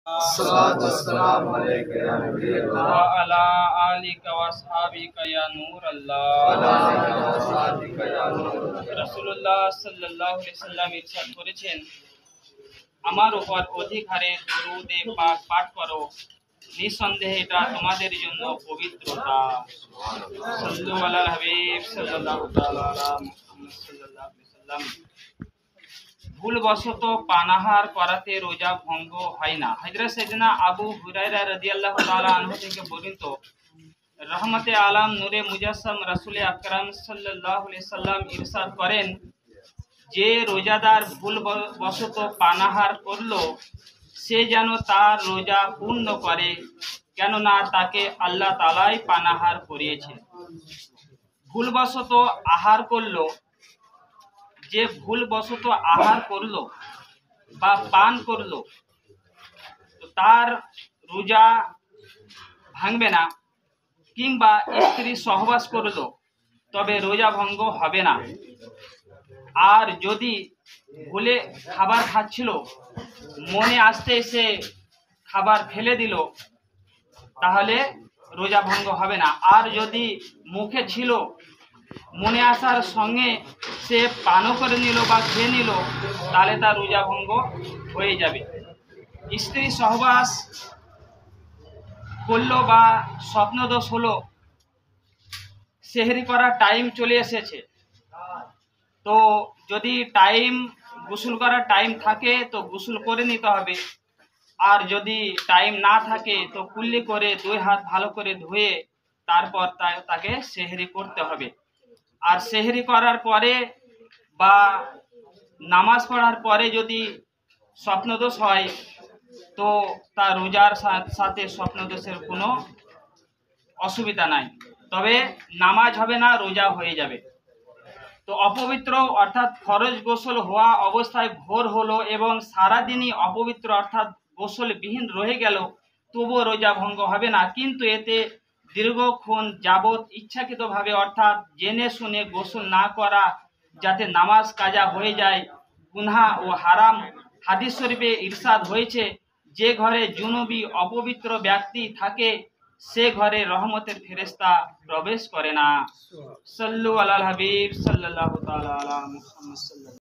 अस्सलामु अलैका या नबी अल्लाह व अला आलिका व अस्हाबिका या नूर अल्लाह। রাসূলুল্লাহ সাল্লাল্লাহু আলাইহি ওয়াসাল্লাম ইরশাদ করেছেন, আমার উপর অধিক হারে দরুদে পাক পাঠ করো, নিঃসন্দেহে এটা তোমাদের জন্য পবিত্রতা। সাল্লু আলাল হাবিব সাল্লাল্লাহু তাআলা আলা মুহাম্মদ সাল্লাল্লাহু আলাইহি ওয়াসাল্লাম। ভুলবশত পানাহার করাতে রোজা ভঙ্গ হয় না। হযরত সাইয়েদনা আবু হুরায়রা রাদিয়াল্লাহু তাআলা আনহু থেকে বর্ণিত, রহমতে আলাম নূরে মুজাসসাম রাসূল আকরাম সাল্লাল্লাহু আলাইহি সাল্লাম ইরশাদ করেন, যে রোজাদার ভুলবশত পানাহার করলো সে যেন তার রোজা পূর্ণ করে, কেননা তাকে আল্লাহ তাআলাই পানাহার করিয়েছেন। ভুলবশত আহার করলো, যে ভুলবশত আহার করলো বা পান করলো তো তার রোজা ভাঙবে না, কিংবা স্ত্রী সহবাস করলো তবে রোজা ভঙ্গ হবে না। আর যদি ভুলে খাবার খাচ্ছিল, মনে আসতে সে খাবার ফেলে দিল, তাহলে রোজা ভঙ্গ হবে না। আর যদি মুখে ছিল, মনে আসার সঙ্গে সে পানও করে নিল বা খেয়ে নিল, তাহলে তার রোজা ভঙ্গ হয়ে যাবে। স্ত্রী সহবাস করলো বা স্বপ্নদোষ হলো, সেহরি করার টাইম চলে এসেছে, তো যদি গোসল করার টাইম থাকে তো গোসল করে নিতে হবে। আর যদি টাইম না থাকে তো কুল্লি করে 2 হাত ভালো করে ধুয়ে তারপর তাকে সেহরি করতে হবে। আর সেহরি করার পরে বা নামাজ পড়ার পরে যদি স্বপ্নদোষ হয় তো তার রোজার সাথে স্বপ্নদোষের কোনো অসুবিধা নাই, তবে নামাজ হবে না, রোজা হয়ে যাবে। তো অপবিত্র অর্থাৎ ফরজ গোসল হওয়া অবস্থায় ভোর হলো এবং সারাদিনই অপবিত্র অর্থাৎ গোসলবিহীন রয়ে গেল, তবুও রোজা ভঙ্গ হবে না। কিন্তু এতে দীর্ঘক্ষণ যাবৎ ইচ্ছাকৃতভাবে অর্থাৎ জেনে শুনে গোসল না করা, যাতে নামাজ কাজা হয়ে যায়, গুনাহ ও হারাম। হাদিস শরীফে ইরশাদ হয়েছে, যে ঘরে জুনুবি অপবিত্র ব্যক্তি থাকে সে ঘরে রহমতের ফেরেশতা প্রবেশ করে না। সাল্লু আলাল হাবিব সাল্লাল্লাহু তাআলা আলা মুহাম্মদ।